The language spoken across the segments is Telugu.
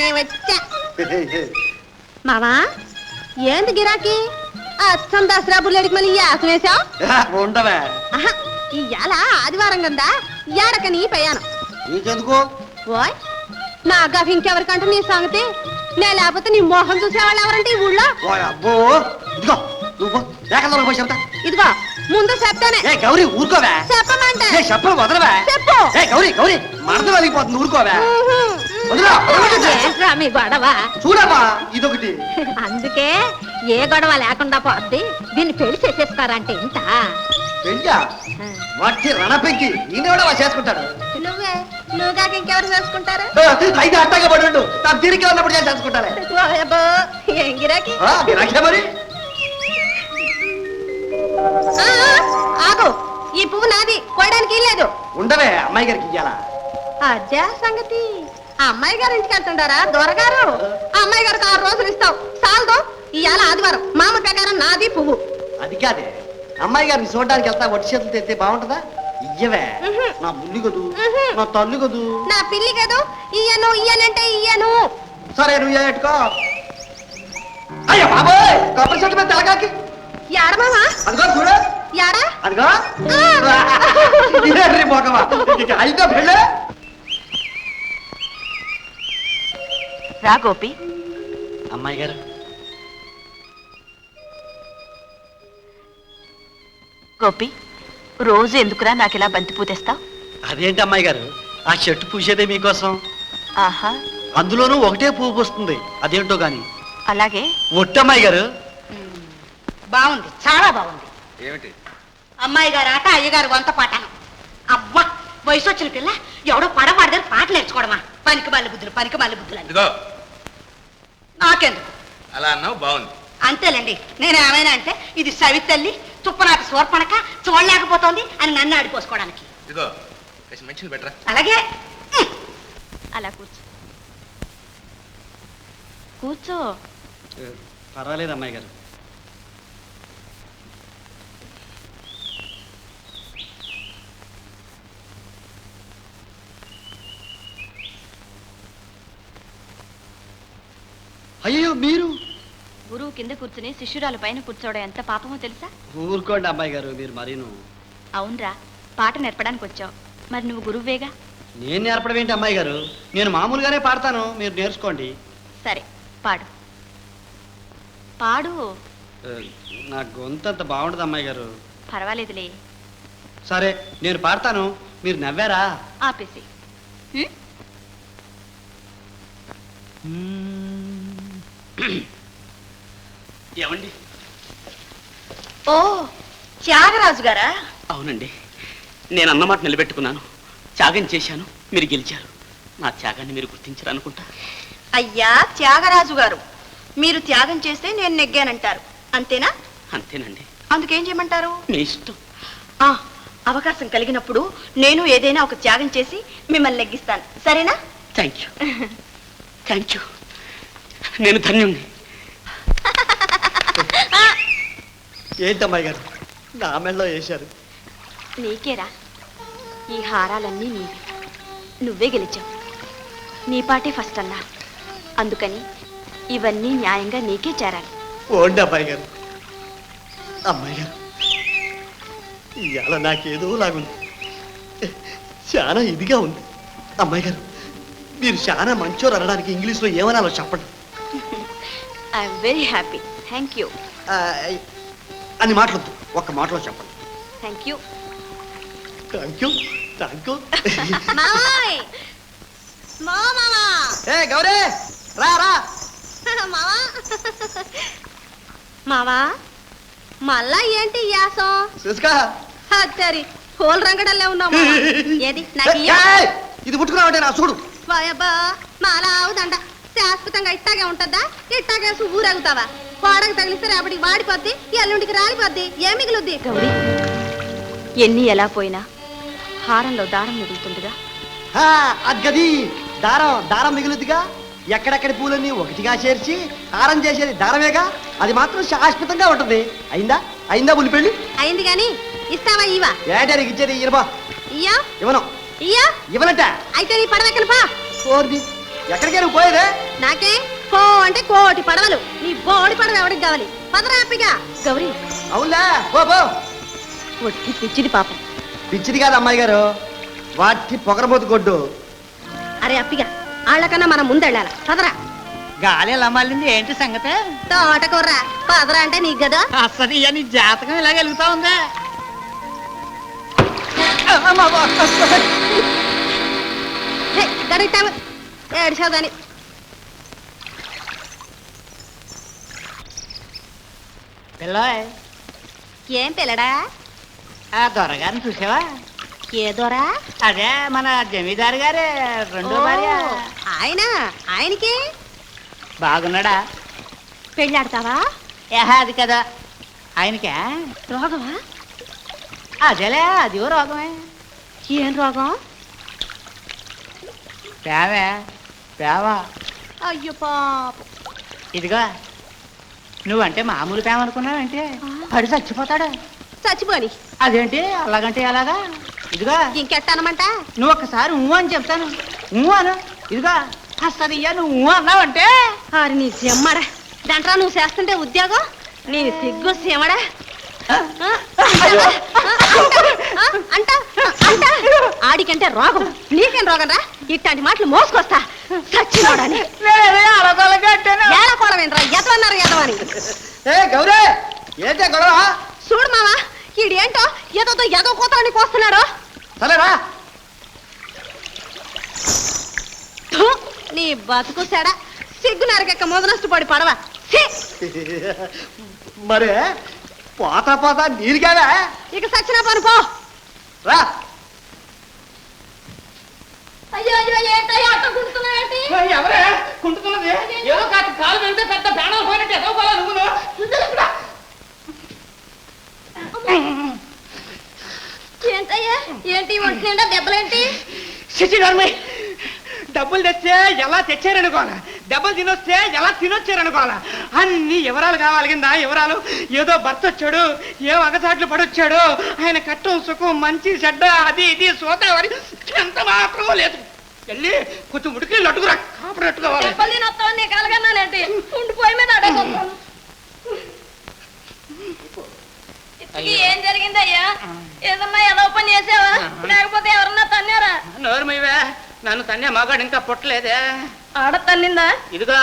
నేనే వచ్చా మావా ఏంది గిరాకీ అచ్చం దసరా బుల్లెడికి మళ్ళీ యాసం వేసావు ఉండవే ఇవాళ ఆదివారం కదా ఏడకని ప్రయాణం నీకెందుకు ఓయ్ నా గఫ ఇంకెవరికంటే నీ సంగతి నే లేకపోతే నీ మోహం చూసేవాళ్ళు ఎవరంటే ఈ ఊళ్ళో అబ్బో ఇదిగో నువ్వు ఏకదూరం పోయి చెప్తా ఇదిగో ముందు చెప్తానే గౌరీ ఊరుకోవే చెప్పమంటే చెప్పలు వదలవే చెప్పు గౌరీ గౌరీ మరద వలిగిపోతుంది ఊరుకోవే మీ గొడవ చూడమ్మా ఇదొకటి అందుకే ఏ గొడవ లేకుండా పోద్ది దీన్ని పెళ్లి చేసేస్తారంటే ఇంత పెళ్ళా వాటి రణపెంకి ఈయన చేసుకుంటాడు నువ్వు కాక ఇంకెవరు చేసుకుంటారు అయితే అట్టగా పడి నా తిరిగి ఉన్నప్పుడు నేను చేసుకుంటానే ఏం గిరాకీ మరి ఆగు ఈ పువ్వు నాది కోయడానికి లేదు ఉండవే అమ్మాయి గారికి ఇయ్యాలా అదే సంగతి ఆ అమ్మాయి గారి ఇంటికి వెళ్తుంటారా దొరగారు ఆ అమ్మాయి గారికి 6 రోజులు ఇస్తావు చాలదు ఇవాళ ఆదివారం మామ ప్రకారం నాది పువ్వు అది కాదే అమ్మాయి గారిని చూడడానికి వెళ్తా వట్టి చేతులు తెస్తే బాగుంటుందా ఇయ్యవే నా బుల్లి కదూ నా తల్లి కదూ నా పిల్లి కదూ ఇయ్యనంటే ఇయ్యను సరే నువ్వు పెట్టుకో అయ్యో బాబోయ్ కొబ్బరి చెట్టు మీద తెలగాకి ఏడమావా అదిగో చూడు ఏడా అదిగో పోకవా అయితే పెళ్ళే రా గోపి అమ్మాయి గారు గోపి రోజు ఎందుకురా నాకు ఇలా బంతి పూతేస్తావు అదేంటి అమ్మాయి గారు ఆ చెట్టు పూసేదే మీకోసం ఆహా అందులోనూ ఒకటే పువ్వు పూస్తుంది అదేంటో గాని అలాగే ఒట్టమ్మాయి గారు బాగుంది చాలా బాగుంది ఏమిటి అమ్మాయి గారు ఆట అయ్యగారు వంత పాటాను అబ్బా వయసు వచ్చిన పిల్ల ఎవడో పడవాడి దగ్గర పాటలు నేర్చుకోవడమా పనికి మళ్ళీ బుద్ధులు అని నాకెందుకు అలా అన్నావు బాగుంది అంతేలేండి నేను ఏమైనా అంటే ఇది సవితల్లి తుప్పనాటి సోర్పణక చూడలేకపోతోంది అని నన్ను ఆడిపోసుకోవడానికి ఇదిగో మంచిది బెటరా అలాగే అలా కూర్చో కూర్చో పర్వాలేదు అమ్మాయి గారు అయ్యో మీరు గురువు కింద కూర్చుని శిష్యురాలు పైన కూర్చోవడం ఎంత పాపమో తెలుసా ఊరుకోండి అమ్మాయి గారు మీరు మరీను అవునరా పాట నేర్పడానికి వచ్చావు మరి నువ్వు గురువేగా నేను నేర్పడం ఏంటి అమ్మాయి గారు నేను మామూలుగానే పాడతాను మీరు నేర్చుకోండి సరే పాడు పాడు నా గొంతు అంత బాగుంటుంది అమ్మాయి గారు పర్వాలేదులే సరే నేను పాడతాను మీరు నవ్వారా ఆపేసి ఏమండి ఓ త్యాగరాజు గారా అవునండి నేను అన్నమాట నిలబెట్టుకున్నాను త్యాగం చేశాను మీరు గెలిచారు నా త్యాగాన్ని మీరు గుర్తించారు అనుకుంటా అయ్యా త్యాగరాజు గారు మీరు త్యాగం చేస్తే నేను నెగ్గానంటారు అంతేనా అంతేనండి అందుకేం చేయమంటారు మీ ఇష్టం అవకాశం కలిగినప్పుడు నేను ఏదైనా ఒక త్యాగం చేసి మిమ్మల్ని నెగ్గిస్తాను సరేనా థ్యాంక్ యూ నేను ధన్యుణ్ణి ఏంటమ్మాయి గారు నా మెళ్ళలో వేశారు నీకేరా ఈ హారాలన్నీ నీవి నువ్వే గెలిచావు నీ పాటే ఫస్ట్ అన్నారు అందుకని ఇవన్నీ న్యాయంగా నీకే చేరాలి ఓండి అబ్బాయి గారు అమ్మాయి గారు ఇవాళ నాకేదో లాగుంది చాలా ఇదిగా ఉంది అమ్మాయి గారు మీరు చాలా మంచోరు అనడానికి ఇంగ్లీష్లో ఏమనాలో చెప్పండి I'm very happy thank you అని మాట్లాడద్దు ఒక్క మాటలో చెప్పండి థ్యాంక్ యూ గౌరీ రా రా మావా మళ్ళా ఏంటి యాసం చూసుకో సరి హోల్ రంగడల్లే ఉన్నావు ఏది నాకు ఇది పుట్టుకున్నావంటే నా చూడు మాలా అవుదండ శాశ్వతంగా ఇట్టాగే ఉంటదా ఇట్టాగేసి ఊరగుతావా వాడకు తగిలిస్తే రేపటికి వాడిపోద్ది ఎల్లుండికి రాలిపోద్ది ఏ మిగులుద్ది గౌరీ ఎన్ని ఎలా పోయినా హారంలో దారం మిగులుతుందిగా అది దారం మిగులుద్దిగా ఎక్కడెక్కడి పూలన్నీ ఒకటిగా చేర్చి హారం చేసేది దారమేగా అది మాత్రం శాశ్వతంగా ఉంటుంది అయిందా పులి పెళ్ళి అయింది గాని ఇస్తావా ఇవా ఏటానికి ఇచ్చేది ఇరబా ఇయ్యా ఇవ్వను ఇయ్యా ఇవ్వనట అయితే నీ పడవెక్కను పా కోర్ది ఎక్కడికి నువ్వు పోయేదే? నాకే కో అంటే కోటి పడవలు నీ బోడి పడవ ఎవడికి కావాలి పదరా హ్యాపీగా గౌరీ అవునా పో పో. ఒట్టి పిచ్చిది పాపం పిచ్చిది కాదు అమ్మాయి గారు, వాటి పొగరబోతు కొట్టు. అరే అప్పిగా వాళ్ళకన్నా మనం ముందెళ్ళాలి పదరా గాలి ఎలా మళ్ళింది ఏంటి సంగతే? తోటకూర్రా పదరా అంటే నీకు కదా అసలు నీ జాతకం ఇలా వెలుగుతా ఉందా? గడిటాము ఏడిచావు గాని పిల్లాయ్, ఏం పిల్లడా ఆ దొరగారిని చూసావా? ఏదోరా అదే మన జమీదారు గారే రెండో భార్య. ఆయన ఆయనకి బాగున్నాడా? పెళ్ళాడతావా అది కదా ఆయనకే. రోగమా అదేలే, అదివో రోగమే. ఏం రోగం పేవే పేవా. అయ్యో పాపం ఇదిగో నువ్వంటే మామూలు పేమ అనుకున్నావంటే పడి చచ్చిపోతాడు. చచ్చిపోని అదేంటి అలాగంటే ఎలాగా? ఇదిగో ఇంకెట్టనమంట నువ్వు ఒక్కసారి అని చెప్తాను. అను. ఇదిగో అసలు ఇయ్య నువ్వు అన్నావంటే ఆరి నీ చెమ్మడా దంట్రా నువ్వు చేస్తుంటే ఉద్యోగం నేను సిగ్గు సీమడా అంట ఆడికంటే రోగం నీకేం రోగం రా ఇట్లాంటి మాటలు మోసుకొస్తా చచ్చిపోడని ఏలకోవడమేంట్రా ఎదవన్నారు ఎదవని ఏ గౌరీ, ఏంటే గొడవ? చూడు మావా ఈడేంటో ఏదో ఎదో కూతురానికి వస్తున్నాడు సరేరా. నీ బతుకు సెడ సిగ్గు నరకెక్క మొదలస్తుపడి పడవ మరే పోతా పోతా నీరుగానే ఇక సచ్చిన పని పో రా. అయ్యో అయ్యో ఏంటయ్యా అట్ట గుంటున్నావేంటి ఎవరే కుంటున్నది? ఏదో కాలు వెళ్తే పెద్ద ప్రాణాలు పోయినట్టు ఏదో పోలా నువ్వు. ఏంటయ్యా ఏంటి ఒంటి నిండా దెబ్బలేంటి శశిధర్మయ్య డబ్బులు తెస్తే ఎలా తెచ్చారనుకోవాలా, దెబ్బలు తినొస్తే ఎలా తినొచ్చారనుకోవాలా, అన్ని వివరాలు కావాలి కింద వివరాలు. ఏదో భర్త వచ్చాడు, ఏ అగసాట్లు పడొచ్చాడు, ఆయన కట్టం సుఖం మంచి చెడ్డ అది ఇది సోదావరి ఎంత మాత్రం లేదు. వెళ్ళి కొంచెం ఉడికి లట్టుకురా కాపడట్టుకోవాలి. దెబ్బలు తినొస్తావు నీకు అలగన్నానేంటి ఉండిపోయి మీద అడగొస్తాను ఏం జరిగిందయ్యా ఏదమ్మా ఏదో పని చేసావా లేకపోతే ఎవరన్నా తన్నారా నోరుమయ్యవే, నన్ను తన్నే మగాడు ఇంకా పుట్టలేదే. ఆడ తన్నిందా ఇదిగో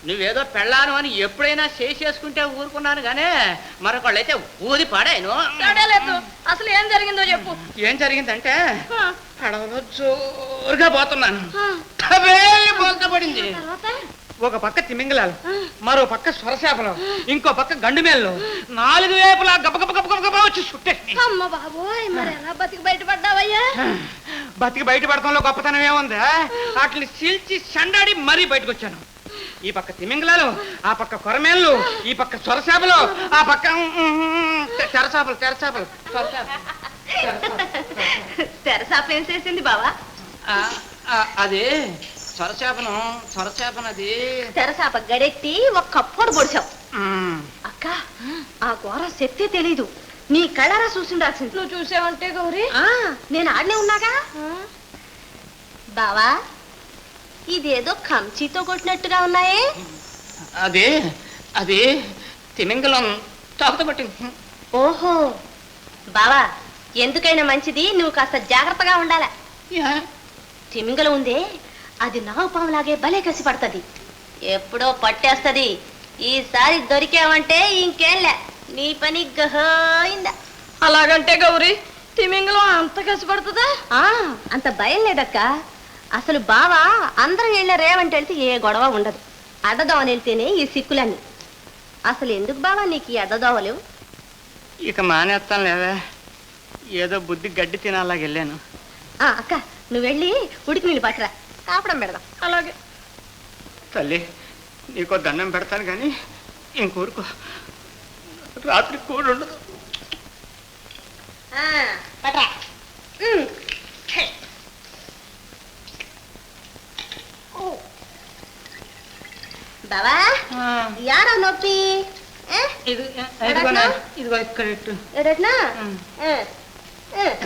నువ్వేదో పెళ్ళాను అని ఎప్పుడైనా చేసుకుంటే ఊరుకున్నాను గానే మరొకళ్ళైతే ఊది పాడాను. లేదు అసలు ఏం జరిగిందో చెప్పు ఏం జరిగిందంటే పడవలో జోరుగా పోతున్నాను, బోల్తా పడింది. ఒక పక్క తిమింగలాలు, మరో పక్క స్వరశాపలు, ఇంకో పక్క గండుమేళ్ళు, నాలుగు వైపులా గబ గబ గబ గబ వచ్చి చుట్టేసి. అమ్మ బాబోయ్ మరి ఎలా బతికి బయటపడ్డావయ్యా బతికి బయటపడటంలో గొప్పతనం ఏముంది? వాటిని చీల్చి చండాడి మరీ బయటకు వచ్చాను. ఈ పక్క తిమింగలాలు, ఆ పక్క కొరమేళ్ళు, ఈ పక్క స్వరశాపలు, ఆ పక్క తెరచాపలు తెరచాపలు తెరసాప ఏం చేసింది బావా అది సొరచేపను అది తెరసాప గడెట్టి ఒక కప్పుడు పొడిచావు అక్క ఆ ఘోర శక్తి తెలీదు నీ కళ్ళారా చూసిండాల్సింది నువ్వు చూసావంటే గౌరీ నేను ఆడనే ఉన్నాగా బావా ఇదేదో కంచితో కొట్టినట్టుగా ఉన్నాయే అది అది తిమింగలం తాకుత పట్టింది. ఓహో బావా ఎందుకైనా మంచిది నువ్వు కాస్త జాగ్రత్తగా ఉండాల తిమింగలం ఉందే అది నాగుపాములాగే భలే కసి పడుతుంది ఎప్పుడో పట్టేస్తది ఈసారి దొరికావంటే ఇంకేంలే నీ పని గహైందా అలాగంటే గౌరీ తిమింగలం అంత కసిపడుతుందా అంత భయం లేదక్క అసలు బావా అందరం వెళ్ళారేమంటే వెళ్తే ఏ గొడవ ఉండదు అడ్డదోవని వెళ్తేనే ఈ సిక్కులన్నీ అసలు ఎందుకు బావా నీకు ఈ అడ్డదోవలు ఇక మానేస్తాను లేవే, ఏదో బుద్ధి గడ్డి తినాలాగా వెళ్ళాను. అక్క నువ్వు వెళ్ళి ఉడికి నీళ్ళు పట్టరా కాపడం పెడదాం అలాగే తల్లి నీకో దండం పెడతాను కానీ ఇంకూరుకో, రాత్రి కూడు ఉండదు. పట్రా బావా యారా నొప్పి ఇదిగో ఇక్కడ ఇట్టు. ఎడట్నా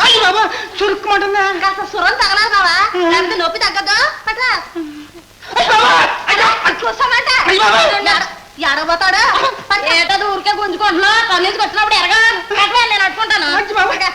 అయ్య బాబా చురుక్కుమంటుందా కాస్త సురం తగలాలి బావా లేకపోతే నొప్పి తగ్గదు పట్రా చూసామంట ఎడబోతాడు ఏటది ఊరికే గుంజుకుంటున్నా కన్నీసి వచ్చినప్పుడు ఎరగా నేను అట్టుకుంటాను మంచి బాబా